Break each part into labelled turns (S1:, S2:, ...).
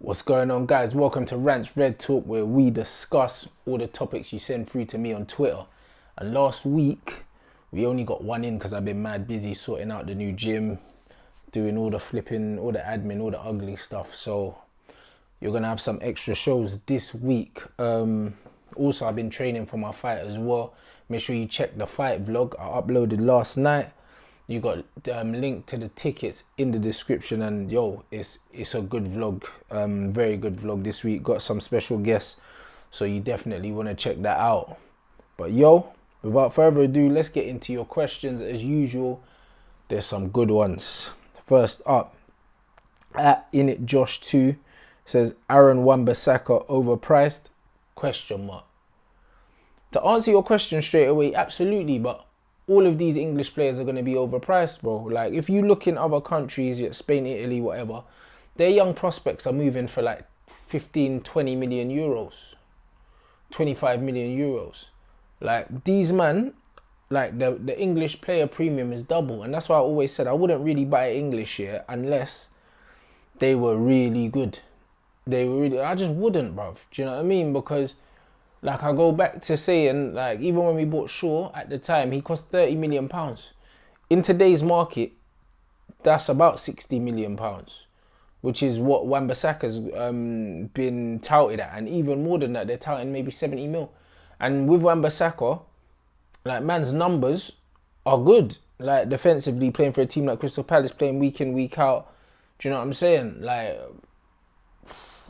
S1: What's going on, guys? Welcome to Rants Red Talk, where we discuss all the topics you send through to me on Twitter. And last week, we only got one in because I've been mad busy sorting out the new gym, doing all the flipping, all the admin, all the ugly stuff. So you're going to have some extra shows this week. Also, I've been training for my fight as well. Make sure you check the fight vlog I uploaded last night. You got link to the tickets in the description, and yo, it's a good vlog, very good vlog this week. Got some special guests, so you definitely want to check that out. But yo, without further ado, let's get into your questions as usual. There's some good ones. First up, at InitJosh2 says Wan Bissaka overpriced? Question mark. To answer your question straight away, absolutely, but all of these English players are going to be overpriced, bro. Like, if you look in other countries, Spain, Italy, whatever, their young prospects are moving for like 15, 20 million euros, 25 million euros. Like, these man, like the English player premium is double. And that's why I always said I wouldn't really buy English here unless they were really good. I just wouldn't, bruv. Do you know what I mean? Because like, I go back to saying, like, even when we bought Shaw at the time, he cost £30 million. In today's market, that's about £60 million, which is what Wan Bissaka's been touted at. And even more than that, they're touting maybe 70 mil. And with Wan Bissaka, like, man's numbers are good. Like, defensively, playing for a team like Crystal Palace, playing week in, week out. Do you know what I'm saying? Like,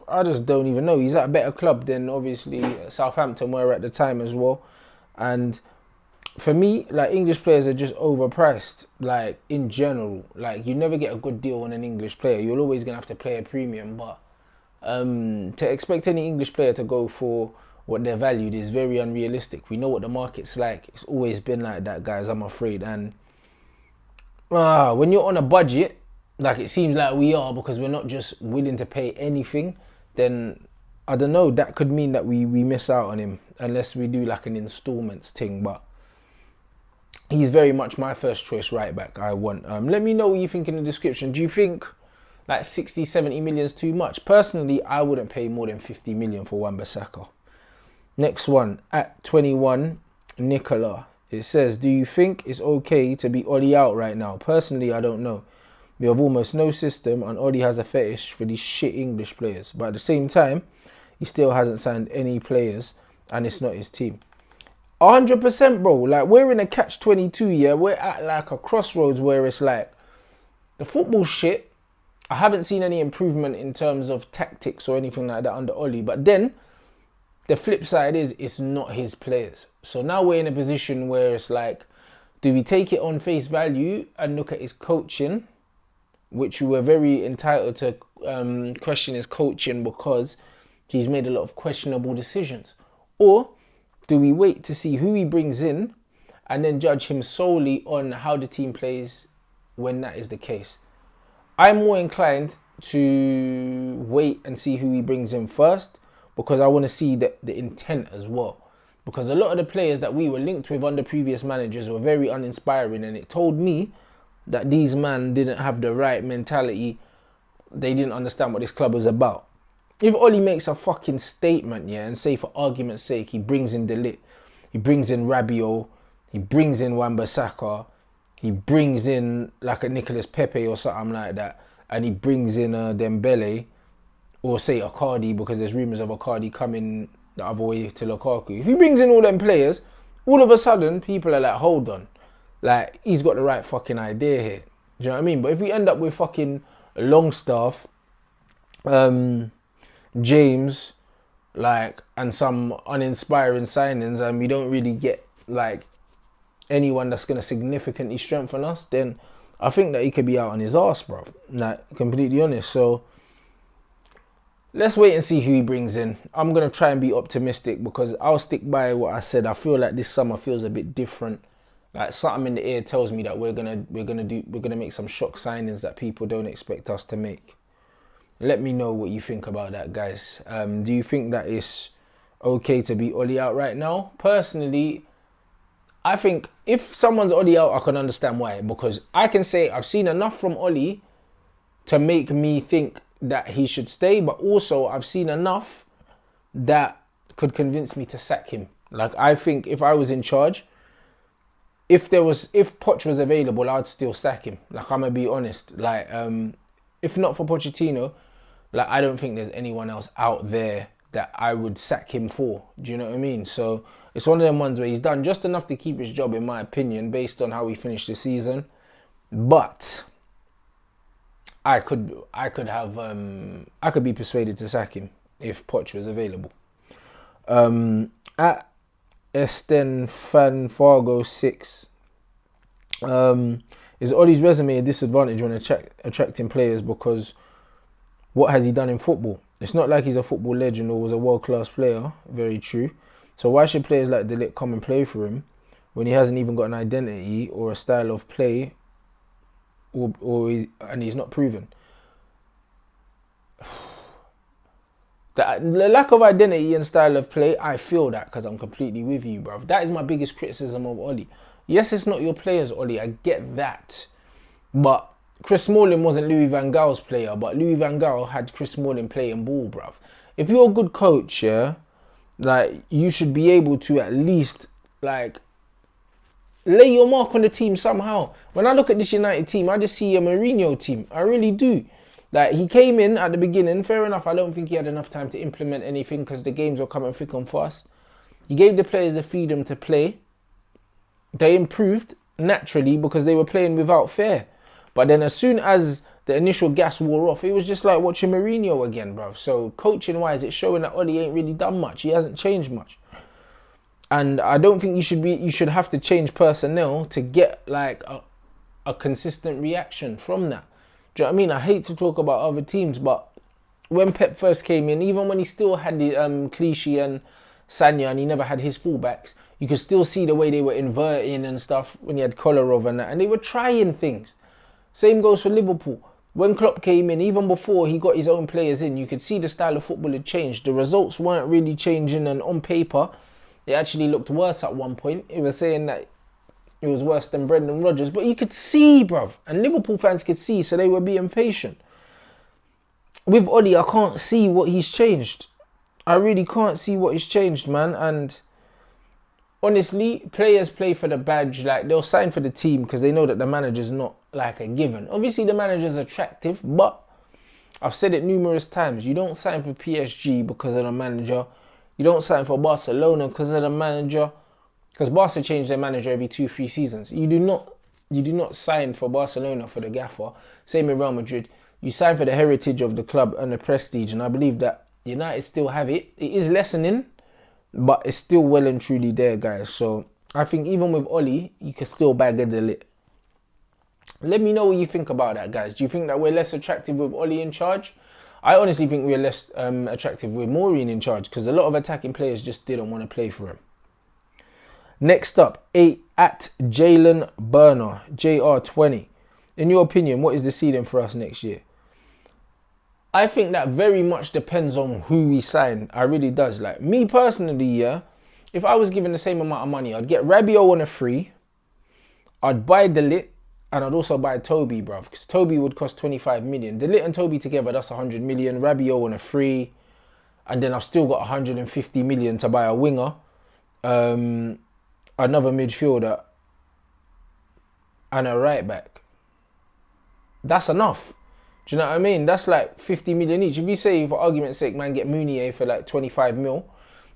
S1: I just don't even know. He's at a better club than obviously Southampton were at the time as well. And for me, like, English players are just overpriced, like, in general. Like, you never get a good deal on an English player. You're always going to have to pay a premium. But to expect any English player to go for what they're valued is very unrealistic. We know what the market's like. It's always been like that, guys, I'm afraid. And when you're on a budget, like it seems like we are, because we're not just willing to pay anything, then I don't know, that could mean that we miss out on him unless we do like an installments thing. But he's very much my first choice right back I want. Let me know what you think in the description. Do you think like 60, 70 million is too much? Personally, I wouldn't pay more than 50 million for Wan Bissaka. Next one, at 21, Nicola. It says, do you think it's okay to be Ole out right now? Personally, I don't know. We have almost no system, and Ole has a fetish for these shit English players. But at the same time, he still hasn't signed any players, and it's not his team. 100%, bro. Like, we're in a catch-22, yeah? We're at, like, a crossroads where it's like, the football shit, I haven't seen any improvement in terms of tactics or anything like that under Ole. But then, the flip side is, it's not his players. So now we're in a position where it's like, do we take it on face value and look at his coaching, which we were very entitled to question his coaching because he's made a lot of questionable decisions? Or do we wait to see who he brings in and then judge him solely on how the team plays when that is the case? I'm more inclined to wait and see who he brings in first, because I want to see the intent as well. Because a lot of the players that we were linked with under previous managers were very uninspiring, and it told me that these men didn't have the right mentality. They didn't understand what this club was about. If Ole makes a fucking statement, yeah, and say for argument's sake, he brings in Ligt, he brings in Rabiot, he brings in Wan Bissaka, he brings in like a Nicolas Pepe or something like that, and he brings in Dembele, or say Icardi, because there's rumours of Icardi coming the other way to Lukaku. If he brings in all them players, all of a sudden, people are like, hold on. Like, he's got the right fucking idea here. Do you know what I mean? But if we end up with fucking Longstaff, James, like, and some uninspiring signings, and we don't really get, like, anyone that's going to significantly strengthen us, then I think that he could be out on his arse, bro. Like, completely honest. So, let's wait and see who he brings in. I'm going to try and be optimistic, because I'll stick by what I said. I feel like this summer feels a bit different. Like, something in the air tells me that we're gonna make some shock signings that people don't expect us to make. Let me know what you think about that, guys. Do you think that it's okay to be Ole out right now? Personally, I think if someone's Ole out, I can understand why. Because I can say I've seen enough from Ole to make me think that he should stay, but also I've seen enough that could convince me to sack him. Like, I think if I was in charge, if Poch was available, I'd still sack him. Like, I'm gonna be honest. Like, if not for Pochettino, like, I don't think there's anyone else out there that I would sack him for. Do you know what I mean? So it's one of them ones where he's done just enough to keep his job, in my opinion, based on how he finished the season. But I could be persuaded to sack him if Poch was available. At Esten Fan Fargo 6, is Ole's resume a disadvantage when attracting players because what has he done in football? It's not like he's a football legend or was a world-class player. Very true. So why should players like De Ligt come and play for him when he hasn't even got an identity or a style of play, and he's not proven? The lack of identity and style of play, I feel that because I'm completely with you, bruv. That is my biggest criticism of Ole. Yes, it's not your players, Ole. I get that. But Chris Smalling wasn't Louis van Gaal's player, but Louis van Gaal had Chris Smalling playing ball, bruv. If you're a good coach, yeah, like, you should be able to at least, like, lay your mark on the team somehow. When I look at this United team, I just see a Mourinho team. I really do. Like, he came in at the beginning, fair enough, I don't think he had enough time to implement anything because the games were coming thick and fast. He gave the players the freedom to play. They improved naturally because they were playing without fear. But then as soon as the initial gas wore off, it was just like watching Mourinho again, bruv. So coaching-wise, it's showing that Ole ain't really done much. He hasn't changed much. And I don't think you should have to change personnel to get like a consistent reaction from that. Do you know what I mean? I hate to talk about other teams, but when Pep first came in, even when he still had the Clichy and Sanya and he never had his fullbacks, you could still see the way they were inverting and stuff when he had Kolarov and that, and they were trying things. Same goes for Liverpool. When Klopp came in, even before he got his own players in, you could see the style of football had changed. The results weren't really changing, and on paper, it actually looked worse at one point. It was saying that it was worse than Brendan Rodgers, but you could see, bruv, and Liverpool fans could see, so they were being patient. With Ole, I can't see what he's changed. I really can't see what he's changed, man. And honestly, players play for the badge. Like, they'll sign for the team because they know that the manager's not like a given. Obviously, the manager's attractive, but I've said it numerous times. You don't sign for PSG because of the manager. You don't sign for Barcelona because of the manager. Because Barca change their manager every 2-3 seasons. You do not sign for Barcelona for the gaffer. Same with Real Madrid. You sign for the heritage of the club and the prestige. And I believe that United still have it. It is lessening, but it's still well and truly there, guys. So I think even with Ole, you can still bag a De Ligt. Let me know what you think about that, guys. Do you think that we're less attractive with Ole in charge? I honestly think we're less attractive with Maureen in charge because a lot of attacking players just didn't want to play for him. Next up, at Jalen Burner, JR20. In your opinion, what is the ceiling for us next year? I think that very much depends on who we sign. I really does. Like, me personally, yeah, if I was given the same amount of money, I'd get Rabiot on a free, I'd buy De Ligt, and I'd also buy Toby, bruv, because Toby would cost 25 million. De Ligt and Toby together, that's 100 million. Rabiot on a free, and then I've still got 150 million to buy a winger. Another midfielder and a right back. That's enough. Do you know what I mean? That's like 50 million each. If you say, for argument's sake, man, get Mounier for like 25 mil,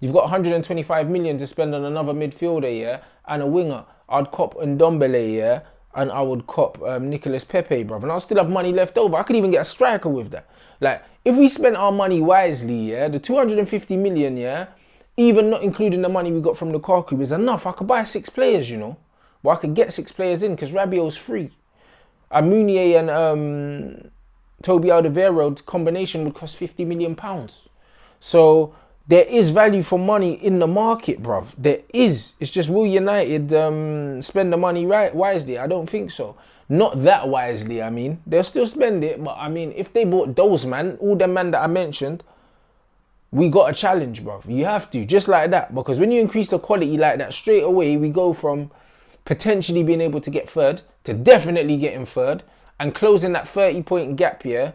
S1: you've got 125 million to spend on another midfielder, yeah, and a winger. I'd cop Ndombele, yeah, and I would cop Nicolas Pepe, bruv, and I'll still have money left over. I could even get a striker with that. Like, if we spent our money wisely, yeah, the 250 million, yeah, even not including the money we got from Lukaku, is enough. I could buy 6 players, you know. But I could get 6 players in because Rabiot's free. And Mounier and Toby Alderweireld's combination would cost £50 million. So there is value for money in the market, bruv. There is. It's just, will United spend the money wisely? I don't think so. Not that wisely, I mean. They'll still spend it, but I mean, if they bought those, man, all the man that I mentioned, we got a challenge, bruv. You have to, just like that. Because when you increase the quality like that, straight away, we go from potentially being able to get third to definitely getting third and closing that 30-point gap here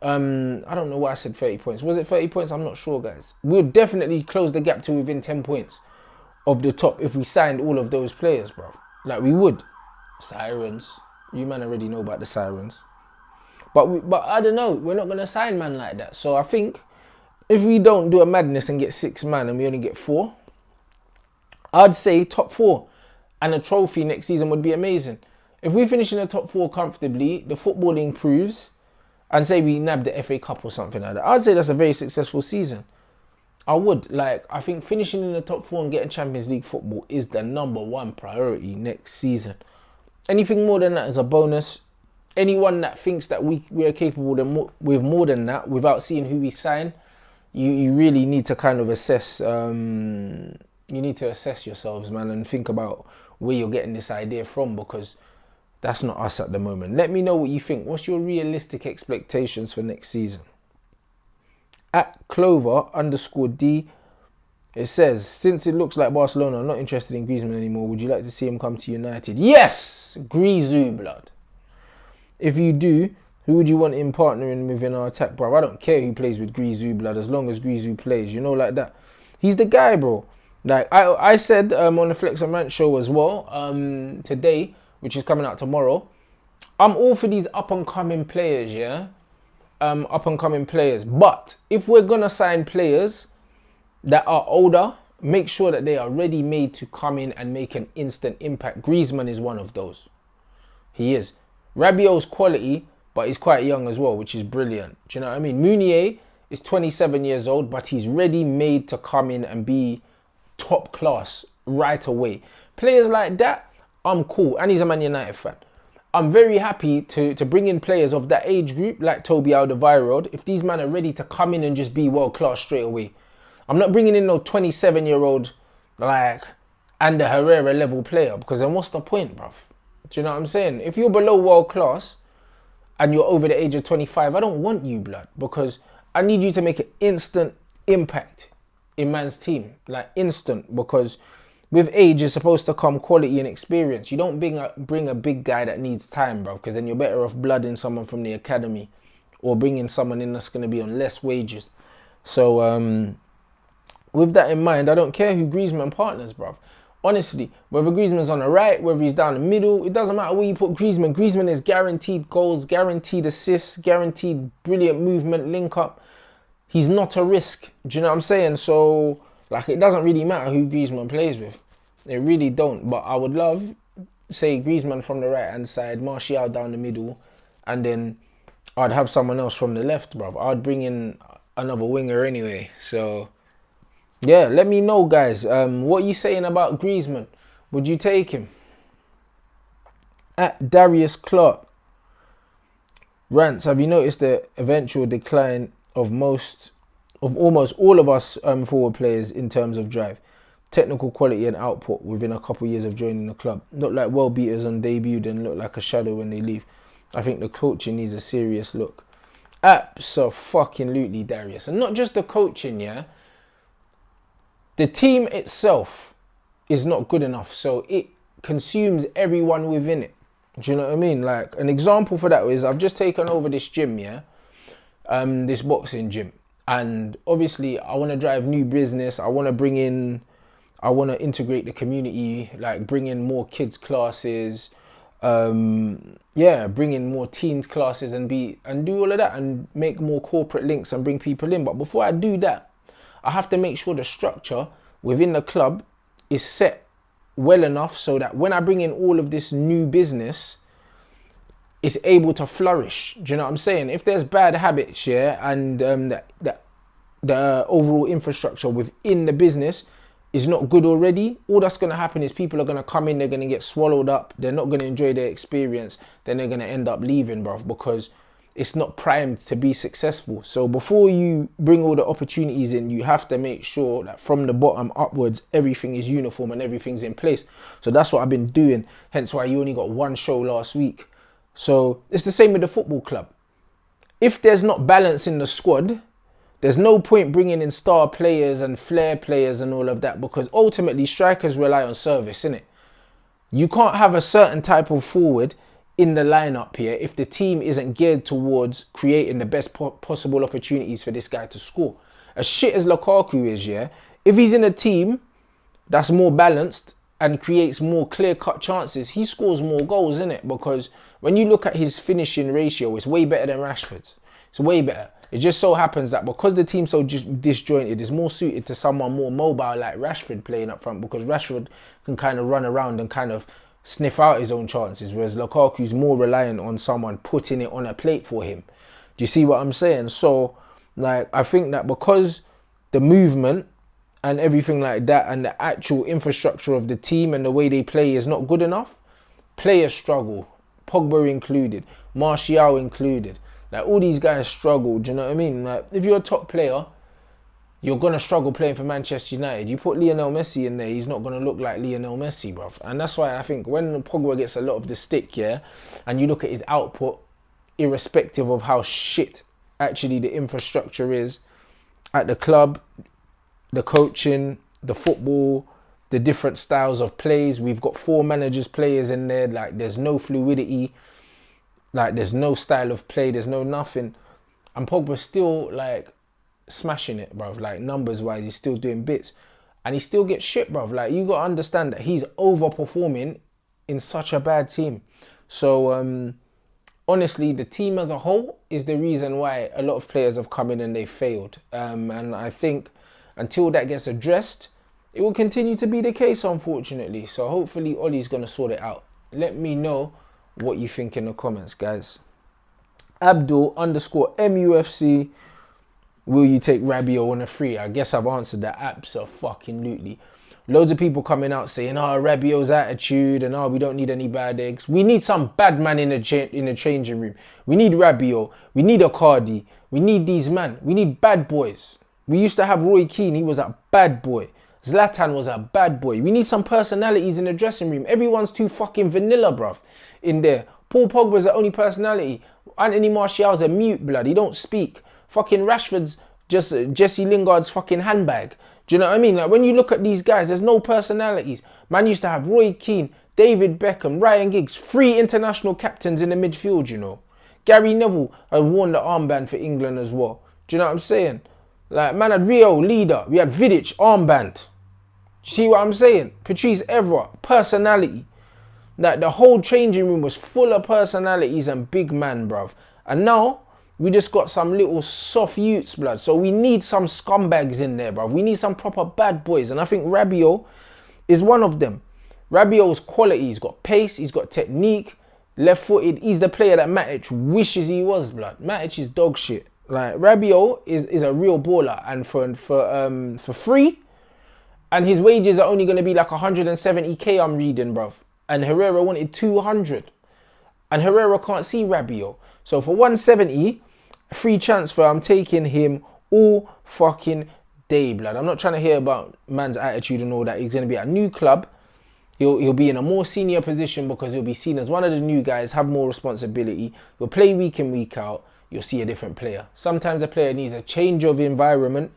S1: I don't know why I said 30 points. Was it 30 points? I'm not sure, guys. We'll definitely close the gap to within 10 points of the top if we signed all of those players, bro. Like we would. Sirens. You man already know about the sirens. But I don't know. We're not going to sign man like that. So I think if we don't do a madness and get 6 man and we only get 4, I'd say top 4 and a trophy next season would be amazing. If we finish in the top 4 comfortably, the football improves, and say we nab the FA Cup or something like that, I'd say that's a very successful season. I would. Like, I think finishing in the top 4 and getting Champions League football is the #1 priority next season. Anything more than that is a bonus. Anyone that thinks that we are capable with more than that without seeing who we sign, you really need to kind of assess. You need to assess yourselves, man, and think about where you're getting this idea from, because that's not us at the moment. Let me know what you think. What's your realistic expectations for next season? At Clover_D, it says, since it looks like Barcelona are not interested in Griezmann anymore, would you like to see him come to United? Yes! Griezmann, blood. If you do, who would you want him partnering with in our attack, bro? I don't care who plays with Griezmann, blood, as long as Griezmann plays, you know, like that. He's the guy, bro. Like I said on the Flex and Rant show as well, today, which is coming out tomorrow, I'm all for these up-and-coming players, yeah? Up-and-coming players. But if we're going to sign players that are older, make sure that they are ready-made to come in and make an instant impact. Griezmann is one of those. He is. Rabiot's quality, but he's quite young as well, which is brilliant. Do you know what I mean? Meunier is 27 years old, but he's ready-made to come in and be top class right away. Players like that, I'm cool. And he's a Man United fan. I'm very happy to bring in players of that age group, like Toby Alderweireld, if these men are ready to come in and just be world class straight away. I'm not bringing in no 27-year-old like Ander Herrera level player, because then what's the point, bruv? Do you know what I'm saying? If you're below world class and you're over the age of 25, I don't want you, blood, because I need you to make an instant impact in man's team, like instant, because with age is supposed to come quality and experience. You don't bring a big guy that needs time, bro, because then you're better off blooding someone from the academy or bringing someone in that's going to be on less wages. So with that in mind, I don't care who Griezmann partners, bro. Honestly, whether Griezmann's on the right, whether he's down the middle, it doesn't matter where you put Griezmann. Griezmann is guaranteed goals, guaranteed assists, guaranteed brilliant movement, link up. He's not a risk. Do you know what I'm saying? So, like, it doesn't really matter who Griezmann plays with. It really don't. But I would love, say, Griezmann from the right-hand side, Martial down the middle, and then I'd have someone else from the left, bruv. I'd bring in another winger anyway. So, yeah, let me know, guys. What are you saying about Griezmann? Would you take him? At Darius Clark. Rants, have you noticed the eventual decline of almost all of us forward players in terms of drive, technical quality and output within a couple of years of joining the club? Look like well beaters on debut, then look like a shadow when they leave. I think the coaching needs a serious look. Abso-fucking-lutely, Darius. And not just the coaching, yeah? The team itself is not good enough, so it consumes everyone within it. Do you know what I mean? Like, an example for that is I've just taken over this gym, yeah? This boxing gym. And obviously, I want to drive new business. I want to integrate the community, like bring in more kids classes, bring in more teens classes and do all of that and make more corporate links and bring people in. But before I do that, I have to make sure the structure within the club is set well enough so that when I bring in all of this new business, it's able to flourish. Do you know what I'm saying? If there's bad habits, yeah, and the overall infrastructure within the business is not good already, all that's going to happen is people are going to come in, they're going to get swallowed up, they're not going to enjoy their experience, then they're going to end up leaving, bruv, because it's not primed to be successful. So before you bring all the opportunities in, you have to make sure that from the bottom upwards, everything is uniform and everything's in place. So that's what I've been doing, hence why you only got one show last week. So it's the same with the football club. If there's not balance in the squad, there's no point bringing in star players and flair players and all of that, because ultimately strikers rely on service, innit? You can't have a certain type of forward in the lineup here if the team isn't geared towards creating the best possible opportunities for this guy to score. As shit as Lukaku is, yeah, if he's in a team that's more balanced and creates more clear-cut chances, he scores more goals, isn't it? Because when you look at his finishing ratio, it's way better than Rashford's. It's way better. It just so happens that because the team's so disjointed, it's more suited to someone more mobile like Rashford playing up front, because Rashford can kind of run around and kind of sniff out his own chances, whereas Lukaku's more reliant on someone putting it on a plate for him. Do you see what I'm saying? So, like, I think that because the movement and everything like that and the actual infrastructure of the team and the way they play is not good enough, players struggle. Pogba included, Martial included. Like, all these guys struggle, do you know what I mean? Like, if you're a top player, you're going to struggle playing for Manchester United. You put Lionel Messi in there, he's not going to look like Lionel Messi, bruv. And that's why I think when Pogba gets a lot of the stick, yeah, and you look at his output, irrespective of how shit actually the infrastructure is at the club, the coaching, the football, the different styles of plays. We've got 4 managers, players in there. Like, there's no fluidity. Like, there's no style of play. There's no nothing. And Pogba's still, like, smashing it, bruv. Like, numbers-wise, he's still doing bits. And he still gets shit, bruv. Like, you got to understand that he's overperforming in such a bad team. So, honestly, the team as a whole is the reason why a lot of players have come in and they failed. And I think until that gets addressed, it will continue to be the case, unfortunately. So hopefully Ole's going to sort it out. Let me know what you think in the comments, guys. Abdul_MUFC, will you take Rabiot on a free? I guess I've answered that abso-fucking-lutely. Loads of people coming out saying, Rabiot's attitude and we don't need any bad eggs. We need some bad man in the changing room. We need Rabiot. We need Icardi. We need these men. We need bad boys. We used to have Roy Keane. He was a bad boy. Zlatan was a bad boy. We need some personalities in the dressing room. Everyone's too fucking vanilla, bruv, in there. Paul Pogba's the only personality. Anthony Martial's a mute, blood. He don't speak. Fucking Rashford's just Jesse Lingard's fucking handbag. Do you know what I mean? Like, when you look at these guys, there's no personalities. Man used to have Roy Keane, David Beckham, Ryan Giggs, 3 international captains in the midfield, you know. Gary Neville had worn the armband for England as well. Do you know what I'm saying? Like, man had Rio, leader. We had Vidic, armband. See what I'm saying? Patrice Evra, personality. Like, the whole changing room was full of personalities and big man, bruv. And now, we just got some little soft youths, blood. So we need some scumbags in there, bruv. We need some proper bad boys. And I think Rabiot is one of them. Rabiot's quality. He's got pace. He's got technique. Left-footed. He's the player that Matic wishes he was, blood. Matic is dog shit. Like, Rabiot is a real baller. And for free, and his wages are only going to be like 170k, I'm reading, bruv. And Herrera wanted 200. And Herrera can't see Rabiot. So for 170, free transfer, I'm taking him all fucking day, blood. I'm not trying to hear about man's attitude and all that. He's going to be at a new club. He'll be in a more senior position because he'll be seen as one of the new guys, have more responsibility. He'll play week in, week out. You'll see a different player. Sometimes a player needs a change of environment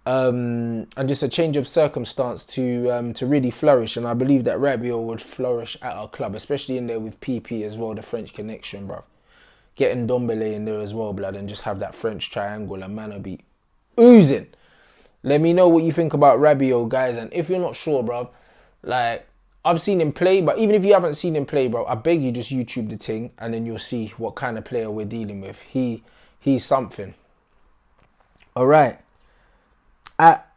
S1: and just a change of circumstance to really flourish. And I believe that Rabiot would flourish at our club, especially in there with PP as well, the French connection, bruv. Getting Dombele in there as well, blood, and just have that French triangle, and man will be oozing. Let me know what you think about Rabiot, guys. And if you're not sure, bruv, like, I've seen him play, but even if you haven't seen him play, bro, I beg you just YouTube the thing and then you'll see what kind of player we're dealing with. He's something. All right. At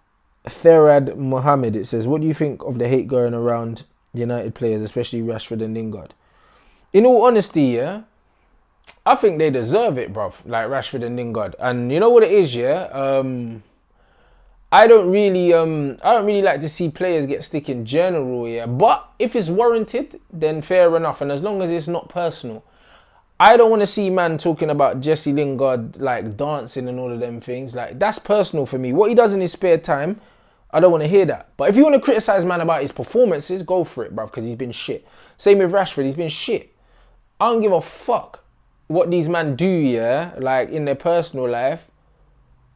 S1: Therad Mohammed, it says, what do you think of the hate going around United players, especially Rashford and Lingard? In all honesty, yeah, I think they deserve it, bruv, like Rashford and Lingard. And you know what it is, yeah? I don't really like to see players get stick in general, yeah. But if it's warranted, then fair enough. And as long as it's not personal, I don't want to see man talking about Jesse Lingard like dancing and all of them things. Like, that's personal for me. What he does in his spare time, I don't want to hear that. But if you want to criticize man about his performances, go for it, bruv, because he's been shit. Same with Rashford, he's been shit. I don't give a fuck what these men do, yeah, like in their personal life.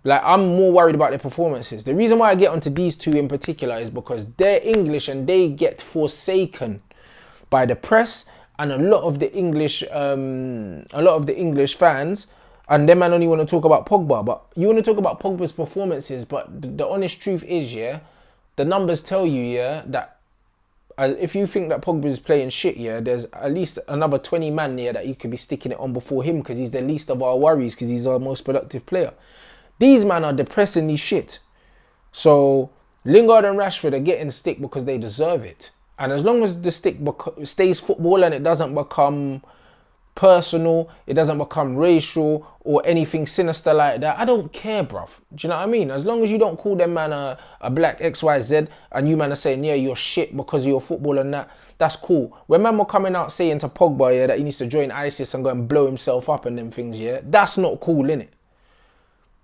S1: Like, I'm more worried about their performances. The reason why I get onto these two in particular is because they're English and they get forsaken by the press and a lot of the English fans, and them man only want to talk about Pogba, but you want to talk about Pogba's performances, but the honest truth is, yeah, the numbers tell you, yeah, that if you think that Pogba is playing shit, yeah, there's at least another 20 man here that you could be sticking it on before him, because he's the least of our worries, because he's our most productive player. These men are depressingly shit. So Lingard and Rashford are getting stick because they deserve it. And as long as the stick stays football and it doesn't become personal, it doesn't become racial or anything sinister like that, I don't care, bruv. Do you know what I mean? As long as you don't call them man a black XYZ and you man are saying, yeah, you're shit because of your football and that, that's cool. When man were coming out saying to Pogba, yeah, that he needs to join ISIS and go and blow himself up and them things, yeah, that's not cool, innit?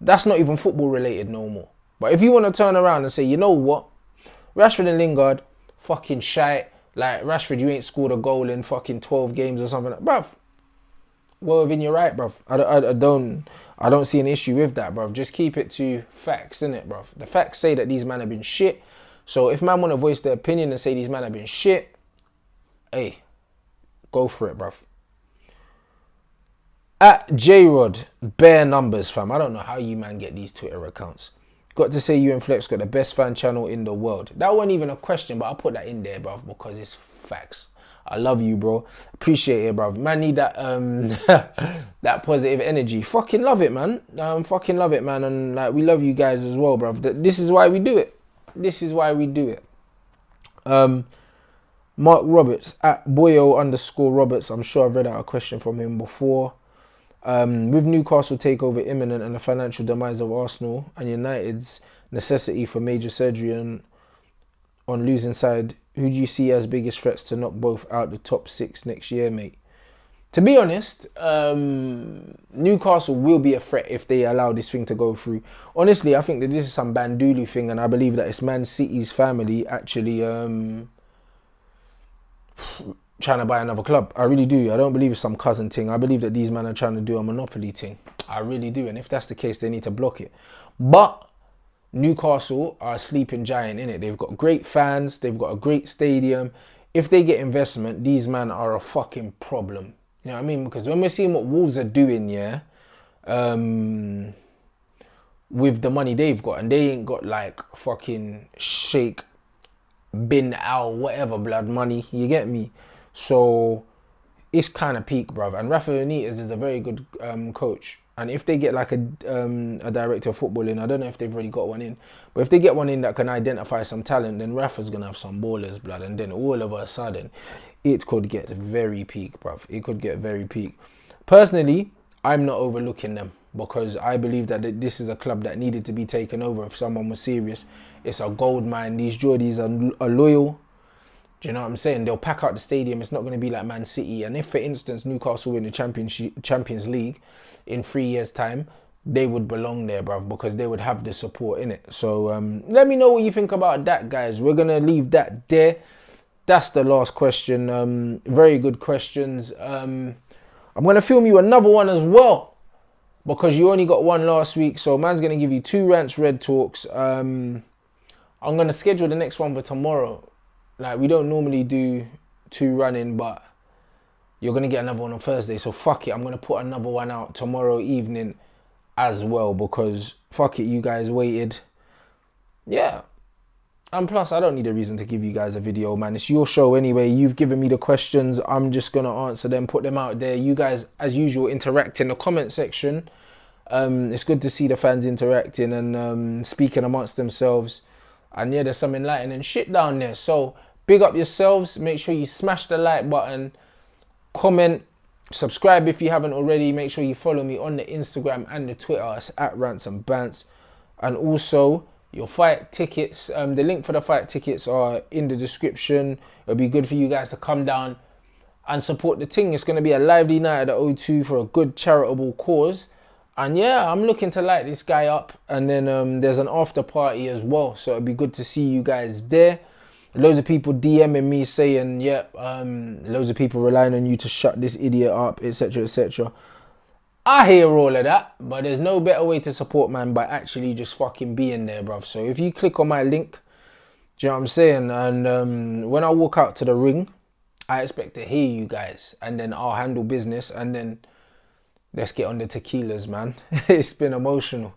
S1: That's not even football related no more. But if you want to turn around and say, you know what, Rashford and Lingard, fucking shite. Like, Rashford, you ain't scored a goal in fucking 12 games or something. Bruv, well within your right, bruv. I don't see an issue with that, bruv. Just keep it to facts, innit, bruv. The facts say that these men have been shit. So if man want to voice their opinion and say these men have been shit, hey, go for it, bruv. At J-Rod, bare numbers, fam. I don't know how you man get these Twitter accounts. Got to say you and Flex got the best fan channel in the world. That wasn't even a question, but I put that in there, bruv, because it's facts. I love you, bro. Appreciate it, bruv. Man, need that that positive energy. Fucking love it, man. Fucking love it, man. And like, we love you guys as well, bruv. This is why we do it. This is why we do it. Mark Roberts at Boyo_Roberts. I'm sure I've read out a question from him before. With Newcastle takeover imminent and the financial demise of Arsenal and United's necessity for major surgery on losing side, who do you see as biggest threats to knock both out the top 6 next year, mate? To be honest, Newcastle will be a threat if they allow this thing to go through. Honestly, I think that this is some Bandulu thing, and I believe that it's Man City's family actually trying to buy another club. I really do. I don't believe it's some cousin thing. I believe that these men are trying to do a monopoly thing. I really do. And if that's the case, they need to block it. But Newcastle are a sleeping giant, innit? They've got great fans. They've got a great stadium. If they get investment, these men are a fucking problem. You know what I mean? Because when we're seeing what Wolves are doing, yeah, with the money they've got, and they ain't got like fucking Sheikh bin Al whatever blood money, you get me? So it's kind of peak, bruv. And Rafa Benitez is a very good coach. And if they get like a director of football in, I don't know if they've already got one in, but if they get one in that can identify some talent, then Rafa's going to have some ballers, blood. And then all of a sudden, it could get very peak, bruv. It could get very peak. Personally, I'm not overlooking them because I believe that this is a club that needed to be taken over if someone was serious. It's a gold mine. These Geordies are loyal. Do you know what I'm saying? They'll pack out the stadium. It's not going to be like Man City. And if, for instance, Newcastle win the Champions League in 3 years' time, they would belong there, bruv, because they would have the support in it. So let me know what you think about that, guys. We're going to leave that there. That's the last question. Very good questions. I'm going to film you another one as well because you only got one last week. So man's going to give you 2 Rants Red Talks. I'm going to schedule the next one for tomorrow. Like, we don't normally do 2 running, but you're going to get another one on Thursday. So fuck it. I'm going to put another one out tomorrow evening as well because fuck it, you guys waited. Yeah. And plus, I don't need a reason to give you guys a video, man. It's your show anyway. You've given me the questions. I'm just going to answer them, put them out there. You guys, as usual, interact in the comment section. It's good to see the fans interacting and speaking amongst themselves. And yeah, there's some enlightening shit down there. So big up yourselves. Make sure you smash the like button. Comment. Subscribe if you haven't already. Make sure you follow me on the Instagram and the Twitter. It's at Rants and Bants. And also, your fight tickets. The link for the fight tickets are in the description. It'll be good for you guys to come down and support the thing. It's going to be a lively night at the O2 for a good charitable cause. And yeah, I'm looking to light this guy up. And then there's an after party as well. So it'd be good to see you guys there. Loads of people DMing me saying, yeah, loads of people relying on you to shut this idiot up, etc, etc. I hear all of that, but there's no better way to support man by actually just fucking being there, bruv. So if you click on my link, do you know what I'm saying? And when I walk out to the ring I expect to hear you guys, and then I'll handle business, and then let's get on the tequilas, man. It's been emotional.